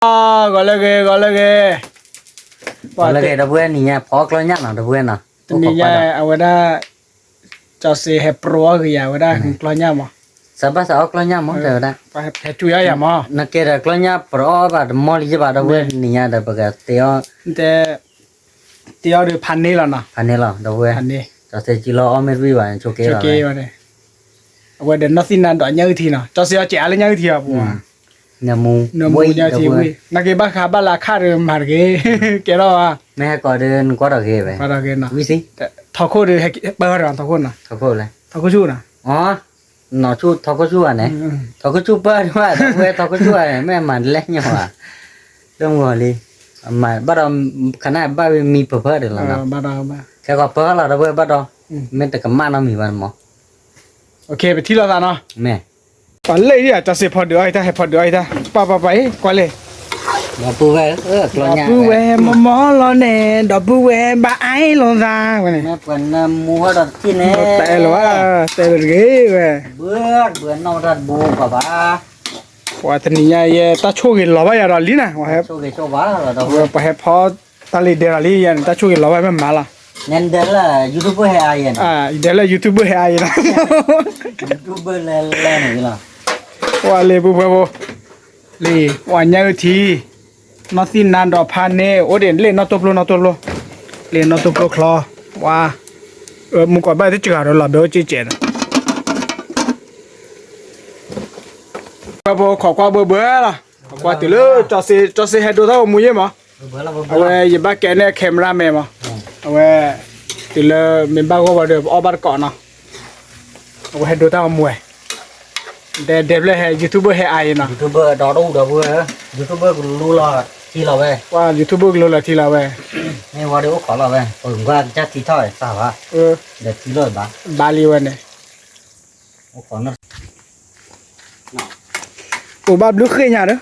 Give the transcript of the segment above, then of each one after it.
Gọi là cái đôi này nha, phó cái nhát nào đôi nào. Ini ya awada jose hepro ke ya awada klonya mo. Sabah sao cái nhát món rồi đó. Pa hetu ya mo. Nó kia là cái nhát pro và mol gì bà đôi này nha đôi cái teo. Teo de panni la na. Anh là đôi. Panni. Cho sẽ chỉ lo ôm mấy bạn cho kia rồi. Cho kia rồi. Awada nothing na do nhớ thì na. Cho sẽ trẻ lên nhớ thì à bu. Nhà mu. Nó mu nhớ thì vui. Na cái bác ba la khá rồi mà cái đó à. Mẹ coi đến quá đặc ghê vậy. Quá đặc ghê na. Vì gì? Thọ khô được bao rồi thọ khô na. Thọ khô này. Thọ khô chu na. Nó chu thọ khô chu à này. Thọ khô chu bơ đúng không? Quê thọ khô chu này mẹ mà lẽ nhau à. Đúng rồi đi. Mà bắt đầu khả năng ba mi phở được là nào. Bắt đầu ba. Cái gọi phở là đâu bắt đầu. Mình tự cầm mang nó mì vào mà. Ok,ไปที่เราตาเนาะ Mẹ. ปันเลยเนี่ยจะเสียพอเดือยถ้าให้พอเดือยถ้าไปกว่าเลย Nó bù về cái nhà. บูเวมอลอเน่ดอกบูเวบาไอลงซาเว้ย Mẹ còn mua đợt chi nè. แต่หรอว่าแต่เรื่องเว้ย Bữa nó đợt bù bà bà. ว่าตอนนี้เนี่ยตาช่วยหล่อไปอย่างไรลีนะว่าให้ Cho cái cho bá là đâu. ไปให้พอตาลีเดราลียันตาช่วยหล่อไปไม่มาละ Nên đấy là YouTuber hay ai vậy? เดี๋ยวเลยยูทูบเบอร์ให้นะ YouTuber lên này là. ว่าเลยบูเวเลยว่าเนี่ยทีนอสินนันดอกพันเน่โอเด่นเล่นนอตบโลเล่นนอตบโลคลอว่ามึงก่อนไปที่เจอเราหล่อเบลจีเจนบขอกว่าเบื่อละขอกว่าติเลยจอสิให้ดูเท่ามือเยี่ยมเอาไว้ยิบบ้าแกเนี่ยแคมราแม่มาเอาไว้ติเลยมีบ้าก็ว่าเดี๋ยวเอาบ้านก่อนเนาะเอาไว้ให้ดูเท่ามือเด็ดเลยให้ยูทูบเบอร์ให้ไอ้เนาะ YouTuber đó đâu đâu vừa. YouTuber của lu lo thì là về. ว่ายูทูบเบอร์รู้ละทีละเว้ย Nên qua đấy có khó là về. Qua chắc thì thôi sao hả? Để tí rồi bà. บาลีวันเนี่ย Có khó nó. โอ้บ้าบลูกเคยหยาเด้อ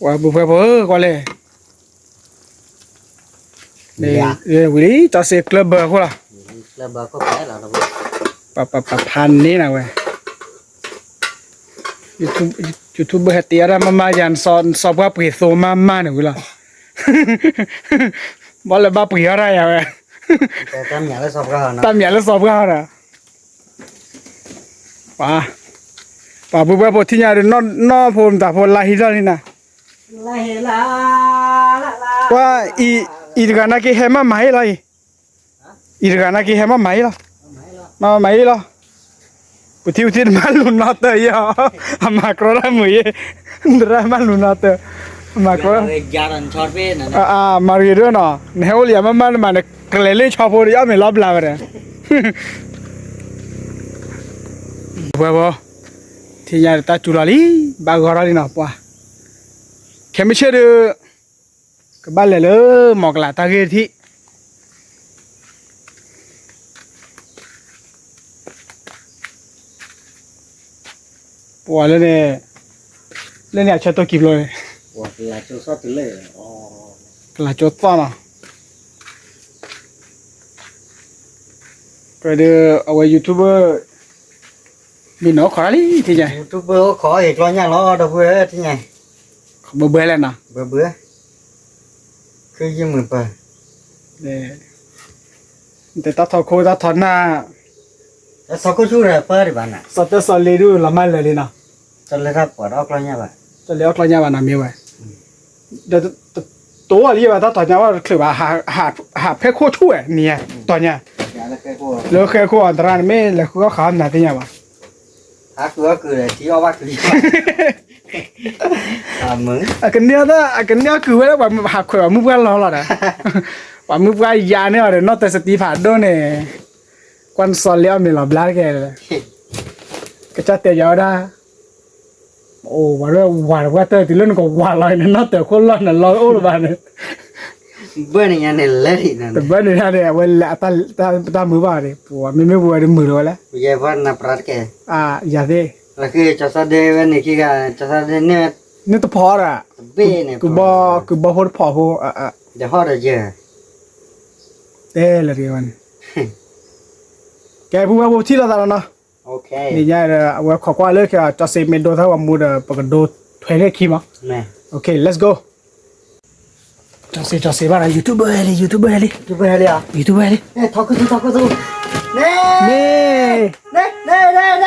ว่าบุฟเฟ่ก็เลยเนี่ยวิธีจะเสกคลับเบอร์กูล่ะ Là bà có phải là đâu. ปะพันนี่นะเว้ยยูทูบเบอร์เตียร์มายันสอบว่าเปิดโซมาเนี่ยกูล่ะบอลเลยบ้าเปิดอะไรอ่ะเว้ย Cái nhà nó sập ra nó. ตามอย่างแล้วสอบก็อะไรป่าบุฟเฟ่ที่หยาเด้อนอผมแต่พอลาฮิจานี่นะ La. ว่าอีดกันนักเฮมาไม่ละอีดกันนักเฮมาไม่ละมาไม่ละอุทิศมาลุนนาเตยอ่ะมากรอมือดรามาลุนนาเตมากรอ Jalan short về nè. มาเรียด้วยเนาะเฮลยามันกระเลยชอบพูดยังไม่รับลาเลยบ่ที่ยาตาจุลาลีบางกอลีนะป่ะแค่ไม่เชื่อดูก็บ้านเลยหมอกหลาตาเกที่ป่ะเลยเนี่ยชัดตัวกี่เลย Ủa là chỗ sót từ lệ. หลาจดต้อนอ่ะก็เดี๋ยวเอาไว้ยูทูบเบอร์มีน้องขอลีที่ไหน YouTuber có khó thì lo nhang nó đâu vừa thế này. เบื่อแล้วนะ Bữa. Cứ như mình bà. แต่ตาทอโคตาทอนหน้า Sao có chú rồi bơ thì bạn ạ. สเตอร์ซอลเลยดูละมันเลยนะ Cho lên ra quả đó lo nha bà. จะเลี้ยวกลางยาวันน้ำมีไว้เดี๋ยวตัวอะไรวะตาตอนนี้ว่าคือว่าหาเพื่อโคช่วยเนี่ยตอนเนี้ย Dạ là cái cô. แล้วแค่โคอันตรายไม่แล้วก็ขาวหนาที่เนี่ยวะ Há cửa cửa để tí ao bác đi. Mừng. กันเนี่ยคือว่าแบบหาขวดมุกกันรอหรอนะว่ามุกกันยาเนี่ยเดี๋ยวนอแต่สติผ่านด้วยเนี่ยควันซอลเลี้ยวมีหลอบล้านแกเลยก็จะเตะยาวได้โอ้ว่าเรื่องว่าเตะที่เล่นก็ว่าลอยเนี่ยนอแต่คนลอยน่ะลอยโอ้ละบ้านเนี่ย Bữa này nhà này lấy thì nè. แต่บ้านเนี่ยเนี่ยเวลาตามือบ้านเนี่ยปัวไม่บัวเดี๋ยวมือเลยละ Bây giờ vẫn là prat kìa. อย่าดิ Là khi cho sao đây bên này kia cho sao đây nè. นี่ตัวพออ่ะ Bê này. กูบ่พอพอพอĐể ho rồi giờ. เต้เลยเดียวมันแกพูดว่าที่เราตาแล้วเนาะ Ok. นี่ยายเอาไว้ขอกว่าเลยแค่จะเซเมนโดถ้าว่ามูดปกติโดถอยได้ขี้มั้ง Nè. Okay, let's go. Cho se bara YouTuber heli. tu bê đi à YouTuber heli. nè thọ cái du nè Nè. nè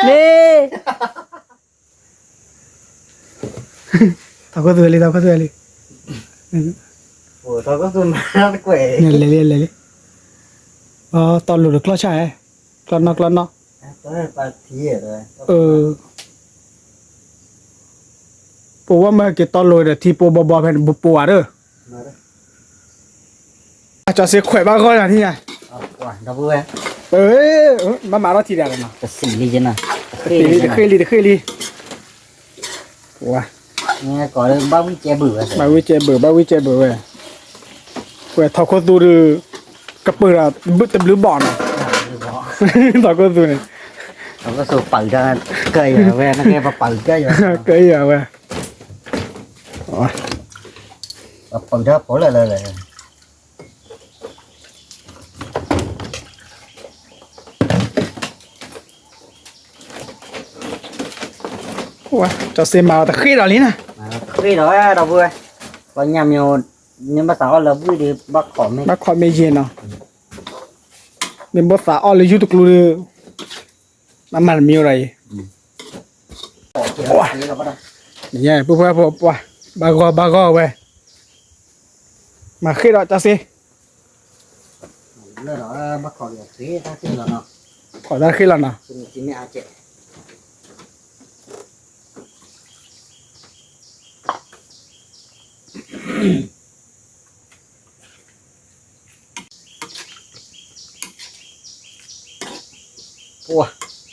Nè. Tao có tu heli. ủa thọ cái du mà nó quệ Nè le. Tao lùi được lo chạy. Lo nó. tới ba thía rồi Bộว่ามาเก็บตอนลอยเด้อที่ปูบ่แผ่นบ่ปูอ่ะเด้อ mà đấy จะเสียข่อยบ้าก็อย่างที่ไง quả đâu vui เอ้ยมาเราทีเดียวกันเนาะ cái xì ly chứ nào เคยลีว้า nghe có được bao nhiêu che bự rồi บาวิเจเบอร์เว้ยเว้ยทอโคตูดูกระเปือบึ้ตะลือบ่อนทอโคตูนี่ nó có số bự ra cây rồi về nó nghe vào bự cái rồi เกยอ่ะเว้ย bự ra phổ lại ว้าจะเสียมาแต่ขี้ดอกนี้นะ khi đó đâu vui có nhà nhiều nhưng mà sao là vui thì bác khỏi mình บักคอไม่เย็นเนาะเป็นภาษาออเลยอยู่ตุกลูมันมีอะไร เนี่ยพวกว่าบากอเว้ยมาขี้ดอกจะเสีย nơi đó bác khỏi được phí ta xin là nó ขอได้ขี้แล้วนะ xin mẹ chị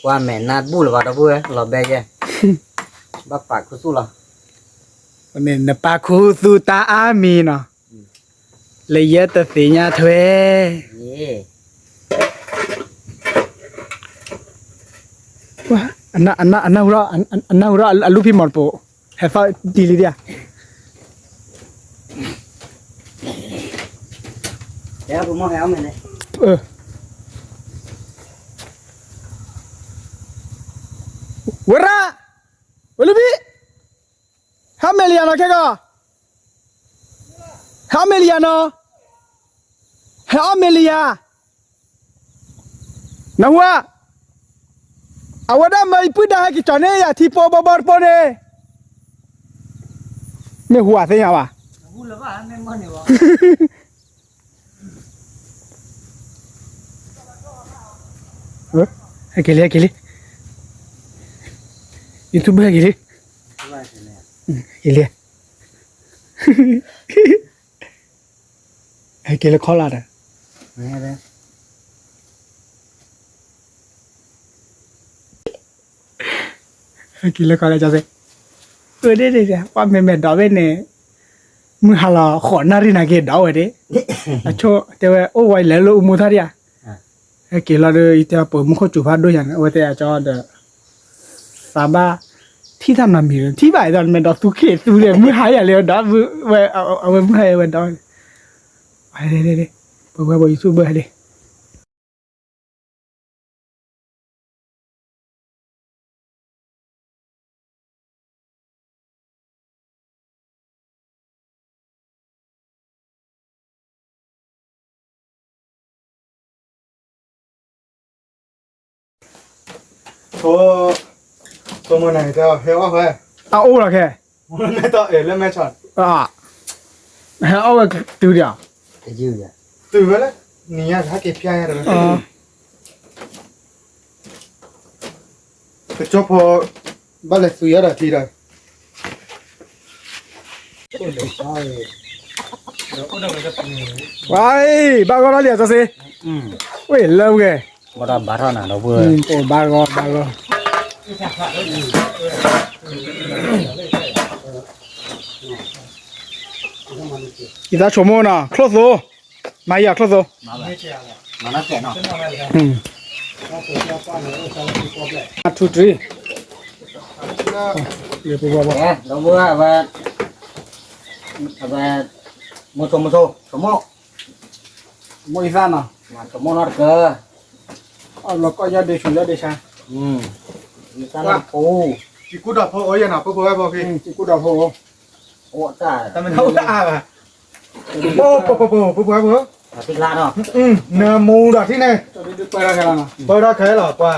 qua mẹ nát bu là vào đâu vui là bé chứ bác phải cứ su là วันนี้นปาคูสุตาอามีเนาะเลยเยอะแต่สีญาเทว yeah ว่าอันน่าหัวเราลูกพี่หมดปุ๊เฮฟ้าดีเลยเดีย Đéo cũng mua héo mày này วระวลูกพี่ฮาเมลียนาแค่ก็ฮาเมลียนาฮาเมลียนะหัวอาวดาไม่พูดได้กี่จอนเนี่ยที่ปอบอร์ปอนเนี่ยไม่หัวเสียว่ะ bu là bạn nên mua nhiềuให้กี่ยูทูบเบอร์กี่กี่ให้กี่คอลลาดอ่ะ nghe đấy ให้กี่คอลลาดจะสิเดี๋ยวว่าแม่ดาวเว้ยเนี่ยมึงฮัลโหลขอนารินาเกดาวเว้ยดิอ่ะโชเดี๋ยวโอ้ไว้แล้วลูกมูทาริอ่ะให้กี่เราเดี๋ยวอีเดียเปิดมุขจุภาพด้วยอย่างว่าแต่จอเดซาบาที่ทำน้ำมีที่บ่ายตอนมันดอกทุกเขตทุเรียนมือหายอย่างเร็วดอกมือไว้เอามือให้ไว้ดอกไปเดี๋ยวเปิดไว้ยูทูบเบอร์ให้ดิตัวมันไหนจะเฮว่าเฮ้ย เอาโอ้ละแค่ มันไม่ต่อเล่นไม่ช็อต เอาไว้ดูเดียว cái dư vậy ตื่นไปแล้วนี่ถ้าเก็บพี่อะไรเลยแต่จบพอบ้านเลยซื้ออะไรทีเดียว ไว้บ้าก็แล้วเดี๋ยวจะสิเว้ยเริ่มไง có đòn bát hơn nào đâu vừa โอ้บ้าก็อีตาชมโมนะคลอสโซมาอยากคลอสโซ mà nó kẹt nó 1 2 3เรียบร้อย kẹt đâu vừa và mua số số mộ โมอีซานอ่ะ mà số mộ nó cơ แล้วก็ยาเดชุยาเดชา người ta làm phù จีกูดับพอโอ้ยนะพอพอให้พอพี่ จิกุดาโพ โอ้จ้า แต่มันเท่าตาอ่ะโอ้ปุ๊บติลาเนาะ เนื้อหมูดอกที่ไหน จะไปดูไปแล้วกันนะ เปิดได้แค่หรอกว่า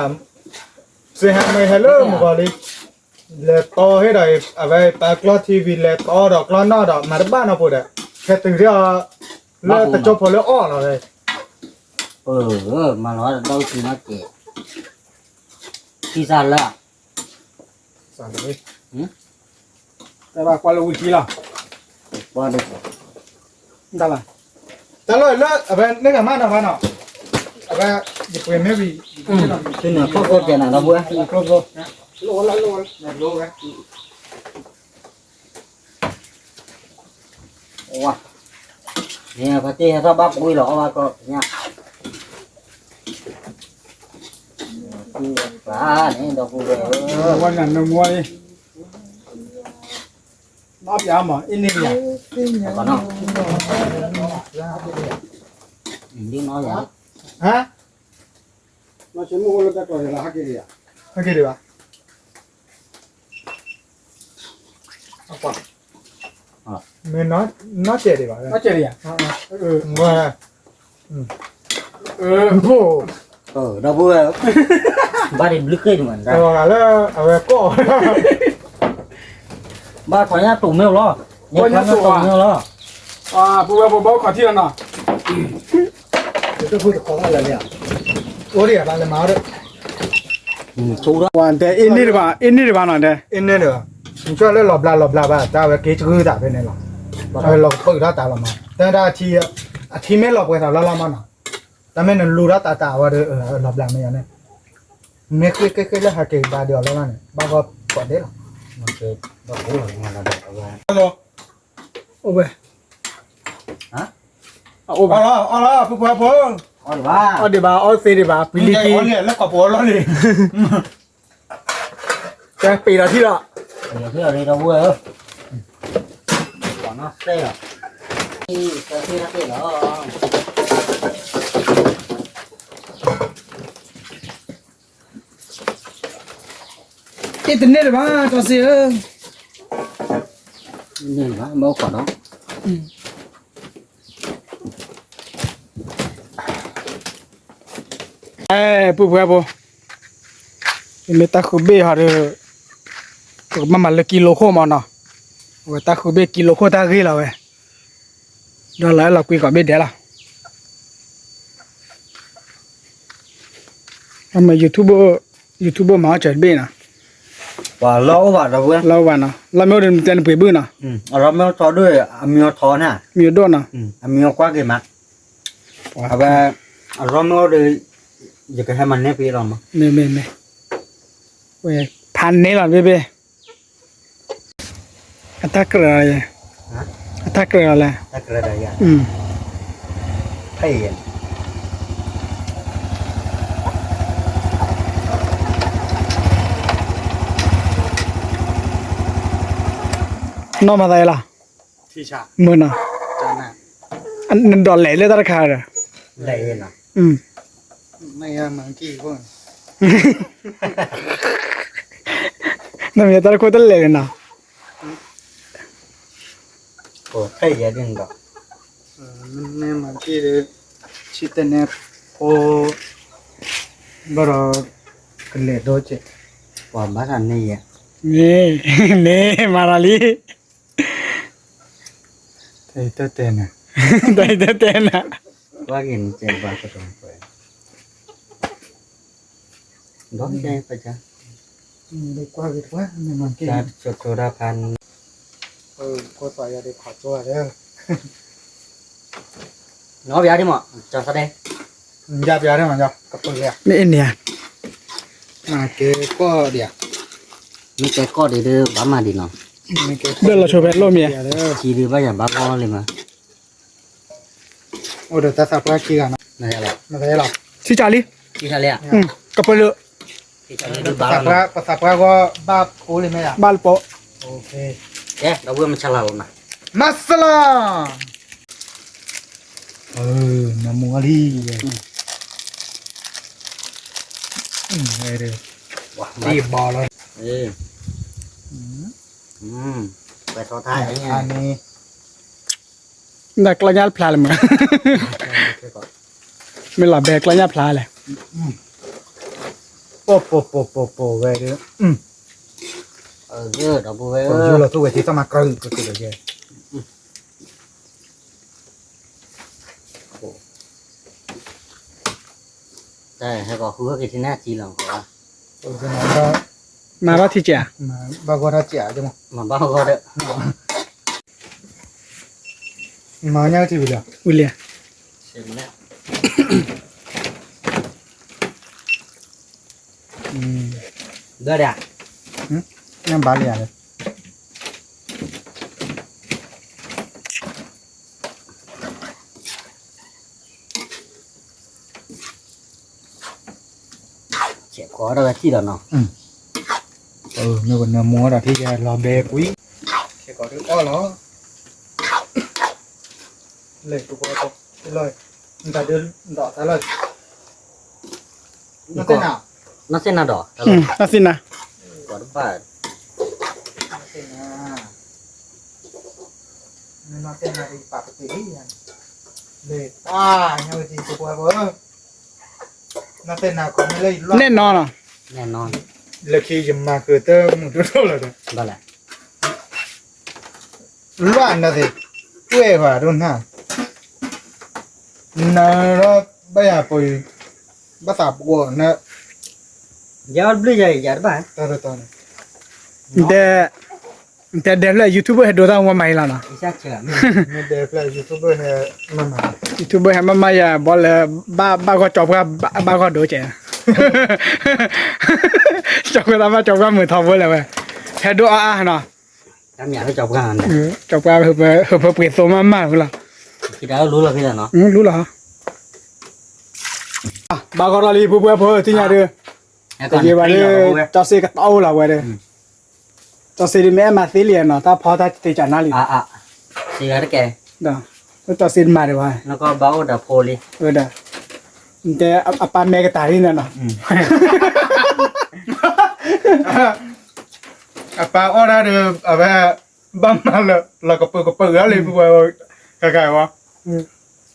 เสียหายไม่ให้เริ่มก่อนเลยเลยต่อให้ได้เอาไว้ปากลอทีวีเลยต่อดอกล้อนนอดอกมาบ้านเอาปุ๊ดอ่ะแค่ตื่นที่เลิกแต่จบพอแล้วอ้อเราเลย mà nói là đâu thì nó kể khi ra là สั่งเลย แต่ว่าความรู้วิธีล่ะ qua được ได้ละ แต่เลยเลิกเอาไปนึกถึงมาหน่อยมาหน่อยเอาไปหยิบไปไม่บี thế nữa có tiền nào đâu bữa ครบโลละโลละ wow nè phải tiền sao bắp ui lọ mà có nha và này đâu cũng được วันนั้นมวยนอบยาหมออินนี่เนี่ย còn không đi nói vậy ฮะ เราใช้มือเราจะต่อยละฮักกี้อ่ะ โอเคดีป่ะเอาป่ะเมื่อน้อยเจ็ดดีป่ะ น่าเจ๋งอ่ะว่า โอ้ đâu bữa ba điểm lứt lên mà แต่ว่าแล้วเอาไว้ก็ ba phải nhá tủ mèo lo nhá tủ mèo lo ปูแบบเบาขอที่ละเนาะ เดี๋ยวจะพูดของอะไรเนี่ยโอ้ดิอ่ะบ้านเลยมาด้วย chú đó วันแต่อินนี่ดีกว่าอินนี่ดีกว่าหน่อยเด้ อินเนี่ยเนอะผมช่วยเล่นหลบลาบ้าแต่ว่าเกจคือด่าไปเนี่ยหรอเอาหลบเปิดด่าตาเรามาแต่ด่าทีไม่หลบไปแต่เรามาหน่อยแต่ไม่นั่นรู้ด่าตาว่าหลบลาไม่ยังเนี่ยไม่เคยเล่นฮาเกตบาเดียวแล้วนั่นบ้าก็กดได้หรอ ok đâu cũng là mà là được rồi ฮัลโหล โอ้เว้ย hả โอ้เว้ย เอาละปุ๊บปุ๊บ ôi ba อ๋อเดี๋ยวบ่าอ๋อเฟย์เดี๋ยวบ่าปีลีกี เนี่ยแล้วก็ปวดแล้วนี่ แกปีละที่ละ nhiều thứ ở đây đâu vui không còn nó tê à khi nó tê đó อินเทอร์เน็ตบ้าตัวเสีย nhìn quá mẫu quả đó ปูแบบปูเมตาคูเบหาเด้อก็มันละกิโลโคมาเนาะโอ้ตาคูเบกิโลโคตากีแล้วเว้ยเดี๋ยวแล้วเราคุยกับเบเดี๋ยวล่ะทำไมยูทูบเบอร์มาจัดเบนะ và lâu vào đâu vui เราวันนะเราไม่ได้เต้นเปื่อยบื้อนะ rồi mới cho đuôi miêu thò nè มีโดนนะ miêu quá cái mặt và rồi mới đi giờ cái hai mình nếp đi rồi mà เมเว้ยพันนี่หรอเบ้อัตราเกลืออะไรอัตราเกลืออะไร ta kêu đây à อืม thấy นอกมาได้ล่ะ ที่ฉาก มือน่ะ cho nè อันนั้นดอลแหล่เลยตาคาเด้อ đây nè อืม ไม่อะมังกี้พวก นั่นมีตาโคตรเลยนะ ồ thấy vậy đừng đâu แม่มังกี้เลยชิตเนปโอบรอกเลโดเจ còn bắt ăn này vậy นี่มาลาลี เฮ้ยเต้นอ่ะ ได้เต้นนะ quá nhìn trên vào cái rồi vậy đó đây phải chưa ดีกว่าดีกว่าแม่มังกี้ ta cho ra pan ก็ต่อยาได้ขอตัวเด้อ nó béo đi mà cho sao đây ยับยาได้มั้ยจ๊ะกับปืนเลย นี่อินเดีย เก๋ก็เดี๋ยว mấy cái co để đưa bám mà đi nó ไม่เก๋ เดินเราโชว์แพทโลเมีย เด้อ chỉ đi bao giờ bám co lên mà โอ้เดี๋ยวจะสับปะกี้กันนะ này là มาได้หรอ ชิจาลี đi ra lẹ กระเปลือ đi ra lẹ đưa สับ bám ปะก็บ้ากูเลยไหมล่ะ บาลโป โอเค yeah đâu vừa mà chả lâu mà มัสลาน้ำมูลีเฮ้ยเด้อ wow รีบบอลเลย ê ไปทอท้ายเนี่ย อันนี้ นักละยาพลาเลยมั้งไม่หลับแบกละยาพลาเลย โป๊ะโป๊ะโป๊ะโป๊ะโป๊ะเว้ยเด้อเดี๋ยวบุ้ย ผมอยู่เราตู้เวทีต้องมากรึก็ตัวเดียว ใช่ให้ก็คือกินหน้าจีหลังเขา โอ้ยนั้นก็ มาว่าที่เจ้า มาบางคนถ้าเจ๋อจังมั้ง มาบ้าก็ได้ มาเนี่ยที่วิลล์ วิลเลีย เสร็จแล้ว เดี๋ยว นั่นบาลีอะไร เจ็บคอแล้วที่แล้วเนาะ นี่ก็เนื้อหมูแต่ที่จะรอเบรกวิเช็คก่อนดูอ๋อเหรอเลยตัวก็ตัวเลยมันจะเดินดอกแต่เลยนั่นเป็นอ่ะ น่าเส้นน่าดอก น่าสินะ ก่อนป้า นั่นเป็นอ่ะนั่นเป็นอะไรปกติอย่างเลยเนี่ยจริงตัวก็นั่นเป็นอ่ะก็ไม่เลย แน่นอนอ่ะ แน่นอน เลยคิดจะมาคือเติมมุดรู้เลย ได้แหละ ล้วนนะสิเว้ยว่าโดนฮะน่ารบอยากไปภาษาปวนะ ยาวบลิ้งใหญ่บ้าน ตอนตอน แต่เดี๋ยวเลยยูทูบเบอร์ให้ดูตามว่าไม่ละนะ อีสักเชื่อ ไม่ได้เพลย์ยูทูบเบอร์ให้มามา ยูทูบเบอร์ให้มาอย่าบอลเลยบ้าก็จบก็บ้าก็ดูเจ้าจบก็ทำมาจบก็เหมือนทอมเวอร์เลยเว้ยให้ดูเนาะ ทำอย่างที่จบกันเนี่ย จบก็เพื่อเปลี่ยนตัวมากๆล่ะ คิดแล้วรู้แล้วพี่เนาะ รู้เหรอบ้าก็รอรีเพื่อที่ไหนเด้อแต่เยวนี้จอซีก็เต้าละเว้ยเด้อจอซีดิแม่มาซีเรียนเนาะถ้าพอถ้าติดจานาลี สีอะไรแก เด้อแล้วจอซีมาเด้อว่า แล้วก็เบาดับโพลี เด้อแต่อปาแม่ก็ตายนี่เนาะ อ่ะป้าอ้อนะเด้ออ่ะแบบบ้ามาเลยเราก็เปิดอะไรพวกใครๆวะ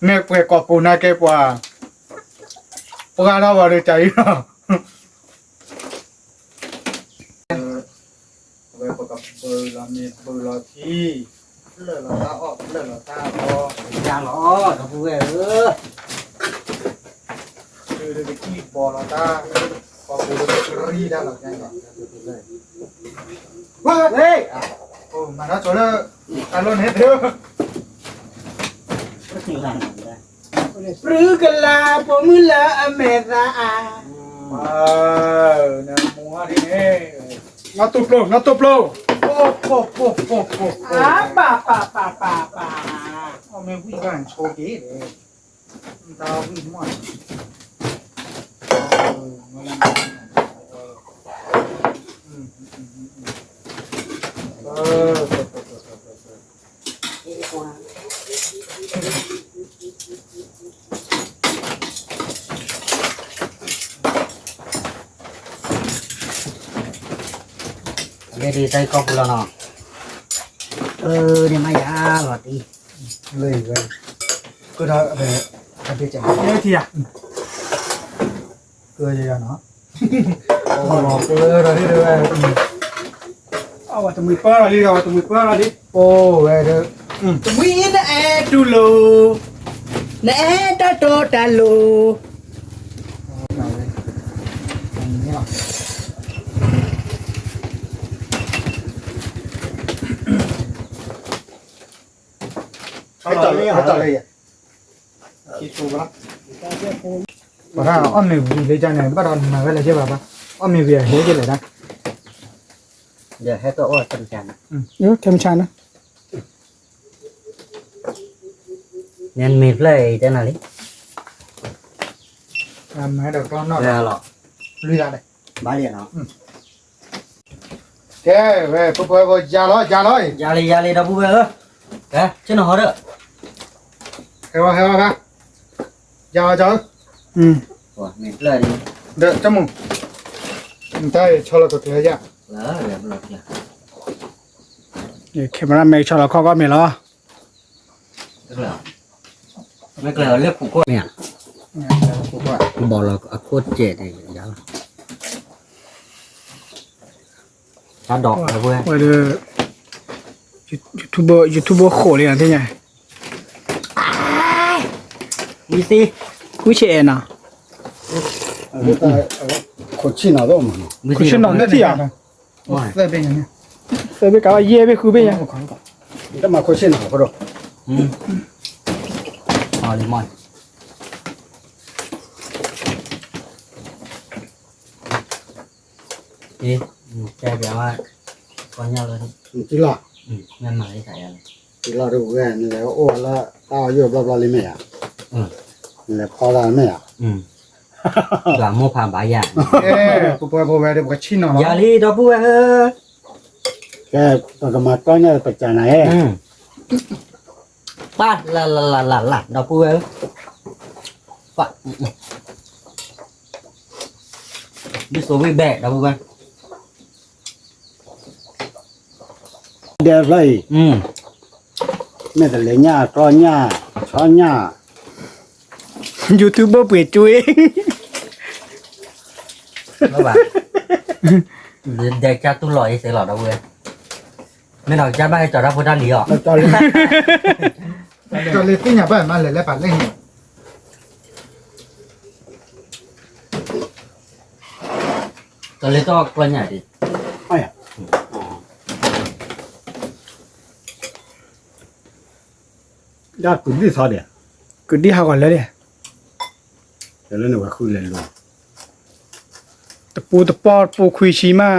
แม่เปิดกอบปูนาเก็บว่าพวกเราว่าได้ใจเนาะเว้ยกับเปิดละมีเปิดละที่เลิกละตาออกเลิกละตาออก อย่างอ๋อดับบุ้ยคือเด็กที่บอลตาพอกูเด็กรีได้หรอกยังไงว้าเฮ้ยโอ้มาแล้วจบแล้วการเล่นเฮ็ดเด้อ ก็จริงจังเลย ปรื้อกะลาปมือละอเมรานะมัวดิเอ้นัตตุโปรโอ้โป่าเอาแม่ผู้กันโชว์กี้เลยตาวิ่งมั่วดีใจก็พอแล้วเนาะเนี่ยมายาหลอดดี เลยก็ถ้าแบบทำไปจัง เยอะทีอ่ะ เกลือเยอะเนาะโอ้เกลือเราได้ด้วย เอาว่าจะมือเปิ้ลอะไรเอาว่าจะมือเปิ้ลอะไร โอ้เว้ยเด้อ วีนแอดูโลแนตาโตตาโล ให้ต่อเลยอ่ะคิดดูป่ะป่ะถ้าอ้อมมีวีเลยจังเนี่ยบ้านเรามาไว้เลยใช่ป่ะอ้อมมีวีเฮ้ยกันเลยนะ เดี๋ยวให้ตัวอ้อจันจัน เยอะเทมชานะ เนี่ยมีเพลย์จังอะไร ทำให้เด็กก็นอน เดี๋ยวหรอ ลุยได้เลย บ้าเรียนเนาะ แกเว้ยพวกก็ยาเลยยาลีดับบุ้ยแกชื่อหนูเหรอเฮ้ยครับยาจ้า โอ้มีเพลย์ดิ เด็กจมูกได้ชอลตัวเทียร์ แล้วเดี๋ยวหลอดเนี่ย แคมราแมนชอลข้อก็มีแล้ว ไม่เกลือเลือกผูกก็เนี่ยบอกเราโคตรเจ็ดเลยเดี๋ยวถ้าดอกอะไรเว้ย ว่าเด้อยูทูบเบอร์โขเลยอ่ะที่ไง มีสิ กูเชนอ่ะ คนชินเอาด้วยมั้ง กูเชนนอนได้ที่อ่ะ เสื้อเป็นยังไง เซอร์ไปกะว่าเย่ไปคือไปยัง ก็มาคนชินเอาก็ได้ อ๋อเลมอนนี่แกแบบว่าก้อนยาวเลย จริงหรอ งั้นมาได้ใส่อะไร จริงหรอดูแกนี่แล้วโอ้แล้วตาอยู่บลาๆเลยไหมอ่ะนี่แหละพอแล้วไหมอ่ะ หลังโมพาบายา ผู้ป่วยผู้ป่วยเดี๋ยวก็ชินเอา อย่าลีดอกบัว แกตอนมาก้อนเนี่ยปัจจัยไหน ป้าละดอกบัวป้าดิโซวิแบกดอกบัว เดี๋ยวเลยแม่แต่เลยเนี่ยก้อนเนี่ยช้อนเนี่ย ยูทูบเบอร์เปิดจุ้ย các bạn để cho tôi loại sẽ lọt đâu vậy mấy nào cha ba trò ra vừa ra lý họ จอเลยที่เนี่ยบ้านมาเลยแล้วปัดเล่น tôi lấy to con nhảy đi ไอ้ยอดกุนที่ซอเดีย กูดีหาก่อนแล้วเนี่ย เดี๋ยวเล่นว่าคุยเล่นลง ตะปอดปูคุยชีมา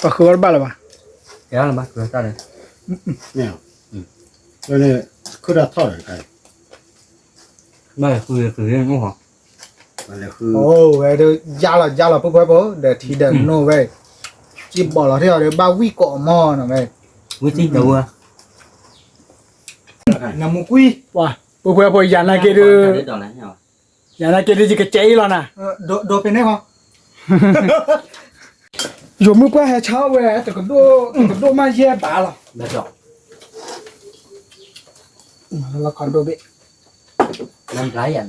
ก็คือว่าบ้าหรอวะ kéo là bắt rồi ta đây เนี่ยแล้วเนี่ยคือได้ท่อเลยไง đâyคือเรื่องงูเหรอ มันเลยคือ โอ้เว้ยเดี๋ยวยาละปุ๊บปุ๊บเดี๋ยวทีเดินโน่เว้ยจิบบอกเราที่เราเดี๋ยวบ้าวิเกาะหม้อนะเว้ย quý tí đâu à น้ำมุกุย ว่าปูเพื่อพอยานาเกลือ để đòn này nhau ยานาเกลือจะกระเจยแล้วนะ โดเป็นได้เหรอ อยู่มือว่าแห่เช้าเว้ยแต่ก็โดมาแย่ตาหรอ để đòn แล้วก็โดเบ năm trái dành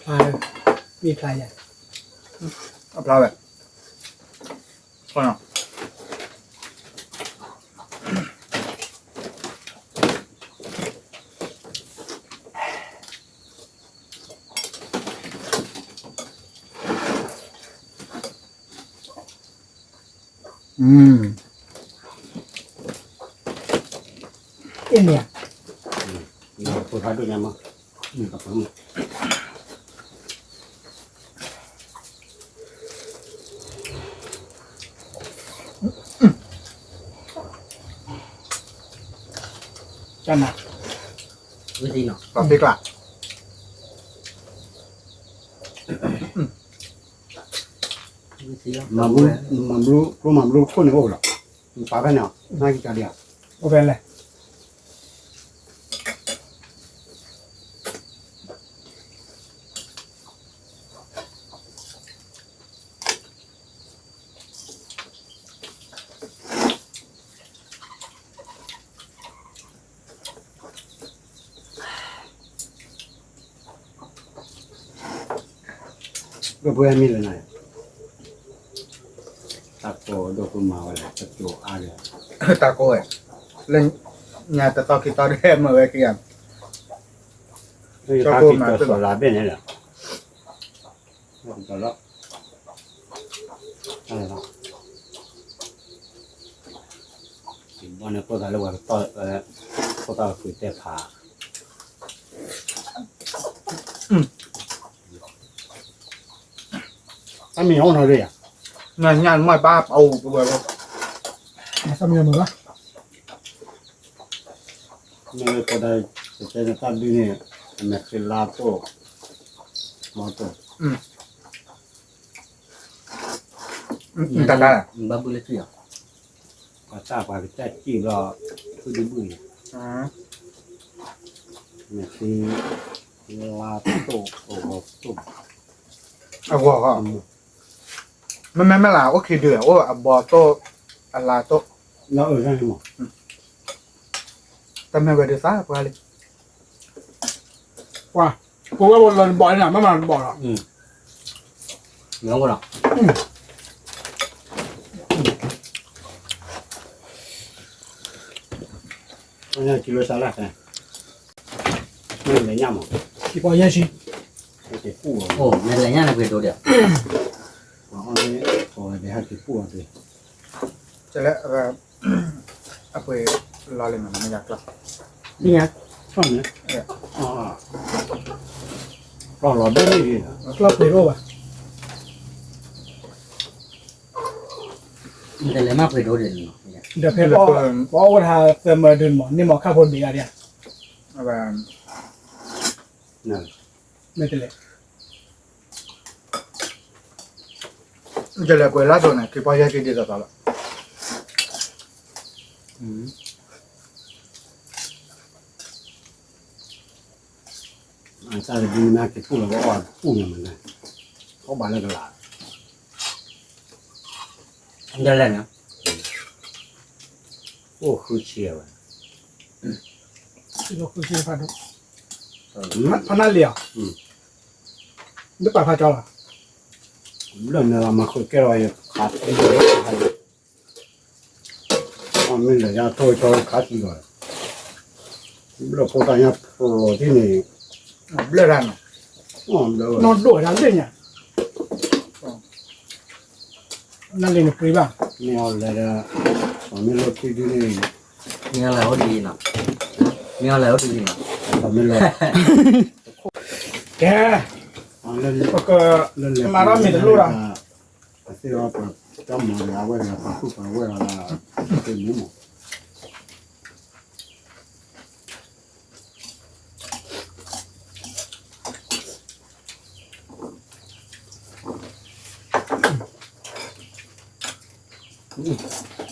พลายมีพลายใหญ่ เอาเปล่าแบบก่อนอ่ะเอ็นเนี่ย ผู้ชายด้วยยังมั้งกับผม จันนะ quý tí nào ปรับพริกละ quý tí đó มันรู้คนในโอ้หรอป้าไปเนี่ยน่ากินจังเดียว โอเป็นเลย ก็เพื่อนมีเลยนะตักโตดูคุณมาวันละตักโตอะไร ตาโก้ยเล่นงานตะตอกิตอเดมมาเว้ยกี่อย่าง ตักกินตัวสลาเป็นนี่แหละตัวละอะไรนะวันนี้ก็ได้แล้วว่าก็ต้องคุยแต่ผาถ้ามีห้องนอนด้วยอ่ะ งานไม่ป้าเอาไปเว้ย มาทำยังไงวะ ไม่ก็ได้จะจะตัดดีเนี่ยแม็กซ์ลาโต้มาโต้ ตาได้ ba bữa lấy chuyện ก็ทราบว่าจะจีบเราคือดีบุญ อ๋อ แม็กซ์ลาโต้โอ้โหตุ้ม เอาหัวก็ไม่ล่ะโอเคเดือดโอ้อับบอโตอัลลาโต nó ở đây mà แต่ไม่เวเดซ่าพอเลย ว่ากูว่าบนบ่อยน่ะไม่มาบ่อหรอก nhớ không nào anh em chỉ lo sao lại này mình lấy nhau mà ที่พอยังชิ cái phụ ồ nên lấy nha là về đồ đẹp nó này rồi để hai cái phụ thì จะแล้วแบบเอาไปรอเลยมันไม่อยากกลับ đi nhá xong đấy rồi lọt bên đi รอบเลยรู้ป่ะ mình lấy map về đồ đẹp nhá เดี๋ยวเพชรบอกว่าถ้าเติมมาเดินหมอนี่หมอข้าวพนดีอะไรเนี่ย แบบ này ไม่เป็นไร จะแล้วกูลาตัวไหนคือพอยังกินดีต่อละ anh ta đi na cái phụ là có phụ nhà mình này có bán là cái lạ anh ra lên nhá ô khứ chia vậy ที่เราคุยกันพันพันนั่นเหลียวนึกป่าพาจอล่ะ lần này là mà khối cái rồi khát cái gì mình là ra thôi cho khát gì rồi là phụ ta nhập rồi thế này เลือดรัน đâu นอนโดดน้ำเด่นเนี่ยนั่นเลยนึกปรีบ้าง mèo là mình lo cái gì này nghe là đi nào nghe là đi nào còn mình lo แก lên ก็ lên là มาร้อนมีแต่ลูกอ่ะ cái đó là trong mà là quay là phụ phải quay là cái gì mà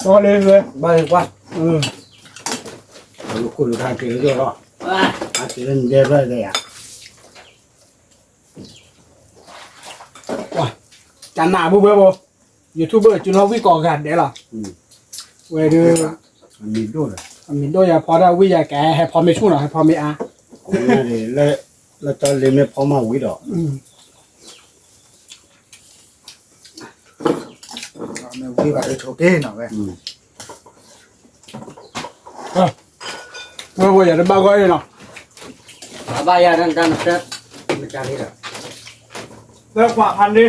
ก็เลยเลย bay qua lúc cô được hai cái nữa rồi hai cái lên dê rồi đây à ว่าจานหนาบุ้เบ้อบ่ยูทูบเบอร์จุนเราวิก่อกันเดี๋ยวล่ะเว้ยดู mình đôi rồi มีด้วยพอได้วิยาแกให้พอไม่ชุ่มหรอให้พอไม่อา hôm nay thì là cho lên mấy phó màu quý đó ไม่วิ่งแบบโชเก้หน่อยเว้ย เว้ยอย่าได้บ้าก้อยเนาะ ba ya đang đang tết mình cha đi rồi เลิกกว่าพันดิ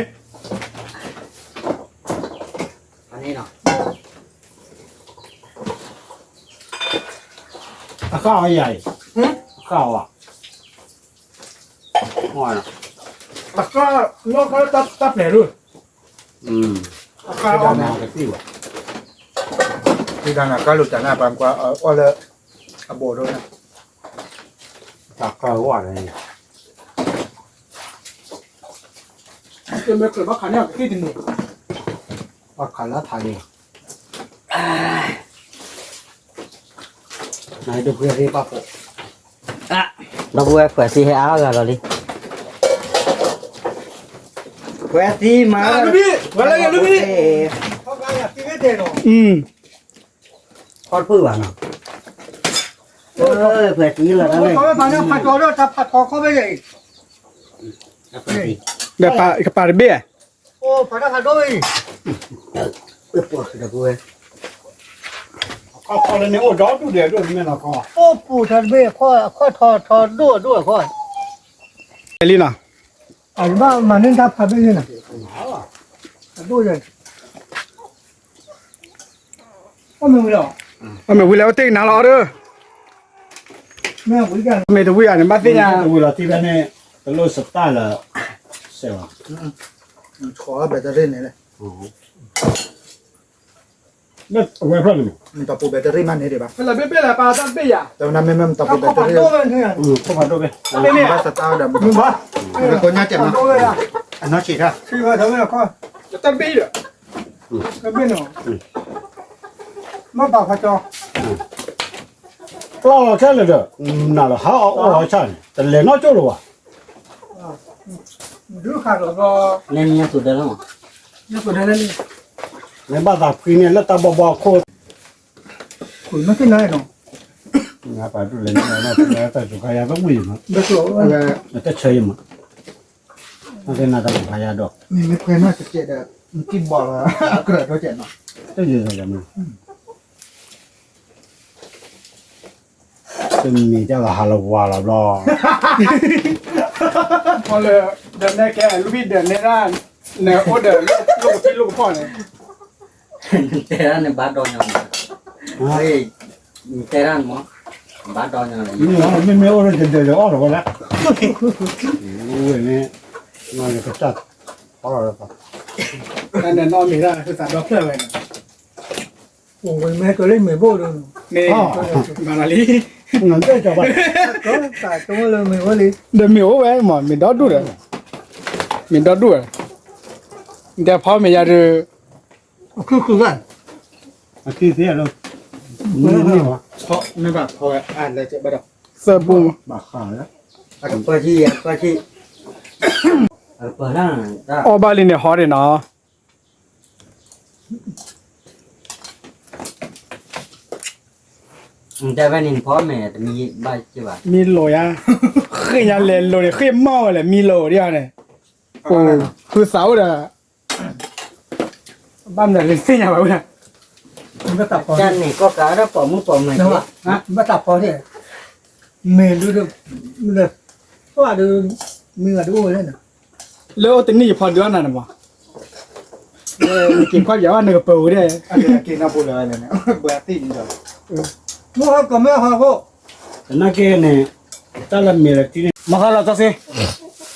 anh đi nào ข้าวใหญ่ข้าวอ่ะง่อย แล้วก็โลกเขาตับแหล่ด้วย ข้าวอ่ะน้ำกะทิว่ะ ที่ดังก็หลุดจากหน้าปามกว่าเอาเลยเอาโบด้วยนะ จากข้าวว่าอะไร จนไปเกิดว่าขันเนี่ยที่ดินนี่ ว่าขันละทายเลยนายดูเพื่อนที่ป้าปุ๊ à nó vừa khỏe xì hay áo rồi đi khỏe xì mà ลูกพี่วันอะไรกันลูกพี่ เขาก็อยากกินไม่เท่หรอก con phư bảo nào ơi khỏe xì là nó này เขาไม่มาเนี่ยผัดจอด้วยถ้าผัดทองเขาไม่ใหญ่ khỏe xì เดี๋ยวปลาเบี้ย โอ้ผัดได้ผัดด้วย ướp ủa được vui ข้าวเลยเนี่ยโอ้ดอกดูเดี๋ยวดูไม่ละข้าว โอ้ปู่ทันเบ้ข้อทอด้วยข้อ ไอ้ลีน่ะ อันว่ามานึ่งทับผัดไม่ใช่หรอผัดด้วยเลยก็ไม่รู้หรอก เอาไม่วิแล้วเต็งนาล้อเด้อ แม่วิ่งกัน ไม่ต้องวิอ่ะเนี่ยมาสิเนี่ย ดูละที่บ้านเนี่ยตลอดสัปดาห์ละเสียว ขอแบตเตอรี่นี่เลย เนี่ยเอาไว้เพื่อนมั้ย มันต่อปูแบตเตอรี่มันนี่ดีป่ะ เป็นอะไรเบี้ยอะไรปลาตั้งเบี้ย แต่วันนั้นไม่ต่อปูแบตเตอรี่ เข้ามาดูไป บ้าสตาร์เดี๋ยวมึงบ้าเป็นคนน่าเจ็บนะอันนั้นฉีดอ่ะ ชื่อว่าทำไมล่ะข้อจะตั้งเบี้ยตั้งเบี้ยเนาะมาปลาพะจอ ก็ใช่เลยเด้อน่าละหาเอาใช่แต่เล่นน้อยจุ๊วะ ดูขาดแล้วก็ nên nha tụt đây lắm ยกตัวได้เลย ในบ้านตาพี่เนี่ยแล้วตาบ่โคตร ขุนไม่ขึ้นเลยเนาะ งาปลาดูเลยนะแต่สุขายาต้องวิ่งมั้ง เด็กหลงอะไร แต่เฉยมั้งนั่นเป็นนาตาสุขายาดอก มีไม่เคยน่าจะเจ็ดอ่ะมันกินบ่อละเกิดเขาเจ็ดเนาะ จะยืนอะไรมั้งจะมีเจ้าฮาลาวาลาบลอ พอเลยเดินได้แค่ลูกพี่เดินในด้านเนี่ยโอ้เดินลูกพี่ลูกพ่อเนี่ย Teran ni bad dong yang. Oi, teran mo. Bad dong yang. นี่ไม่เอาเรื่องเดินๆออกหรอกละโอ้ยนี่งานก็จัดพอแล้วครับ อันนั้นนอนไม่ได้คือสารดอกเพื่ออะไร โอ้ยแม่ก็เล่นเหมือนโบ้เลย นี่มาลาลี งานได้จะไป ก็ตายตัวเลยเหมือนว่าเลย เดี๋ยวมีโอ้แหวนหมอมีดอดดูเลยมีดอดดูเลยเดี๋ยวพ่อไม่อยากจะ คือกัน อาทิตย์เดียวแล้วนี่วะ เพราะไม่แบบพออ่านเลยเจ็บบ้า เสิร์ฟบุ้ง บาขาแล้ว Apa sih? Apa sih? Apa lah? Tak. ออบาลินเนี่ยฮอตเลยเนาะ แต่ว่านี่พ่อแม่มีใบจีบ มีโลยะเคยยันเลนโลเนี่ยเคยเมาเลยมีโลเดียวเนี่ยโอ้คือเสาเด้อบ้านเดี๋ยวเล่นสิ่งอย่างแบบนี้ มันก็ตับพอ Kan ni kok ada pomu pomu นะ ni. วะฮะมาตับพอที่เมนดูดูเลยเพราะว่าดูมือดูเลยนะ แล้วตินี่พอเดือนนั่นน่ะบ่กินข้าวเหนียวอันนึงก็เปิดได้ อันนี้กินน้ำปูเลยเนี่ยเบื่อตีนจ้ะมั่วก็ไม่ฮะก็ แต่นั่นแกเนี่ยถ้าเรามีอะไรที่นี่ มาค่ะเราจะสิ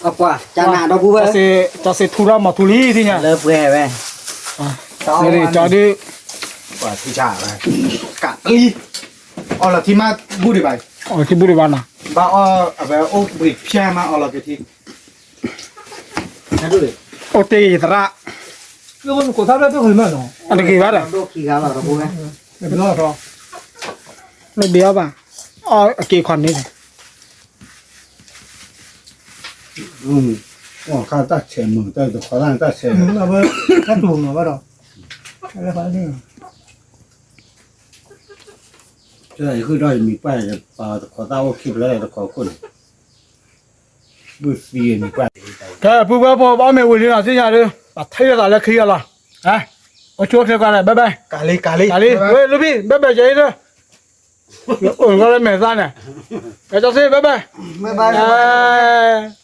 Apa? Jangan ada gua. จะสิทุรามาทุลีที่เนี่ย Lep gue weh. นี่จอดี กว่าที่จ่าไปกะตีอ๋อละที่มาบูดีไป อ๋อที่บุรีบ้านน่ะ บ้าอ๋อแบบโอ้บริกแช่มาอ๋อละกี่ที Aduh. โอเตยตระ แล้วมันกูทำได้ตัวคนมั้งเนาะ อันนี้กี่บาทอ่ะ Aduh, kira lah gua. ไม่เป็นไรหรอก ไม่เดียวป่ะอ๋อกี่คนนี่ ว่าข้าตัดเชนมึงแต่ขอร่างตัดเชน เอาไปถ้าถูกเนาะว่าหรออะไรฟังนี่ ใช่คือได้มีป้ายปลาขอต้าว่าคลิปแล้วแต่ขอคนบุษบีมีป้าย แค่ผู้ว่าพ่อไม่วุ่นนะที่ไหนเลยตัดเที่ยวอะไรขี้อะไรฮะโอ้ช่วยเที่ยวกันเลยบ๊ายบาย กาลีกาลี Ali, weh lebih, bye-bye jadi tu. Oh, kalau mesra ni. Kacau sih, bye-bye. Bye bye. Bye.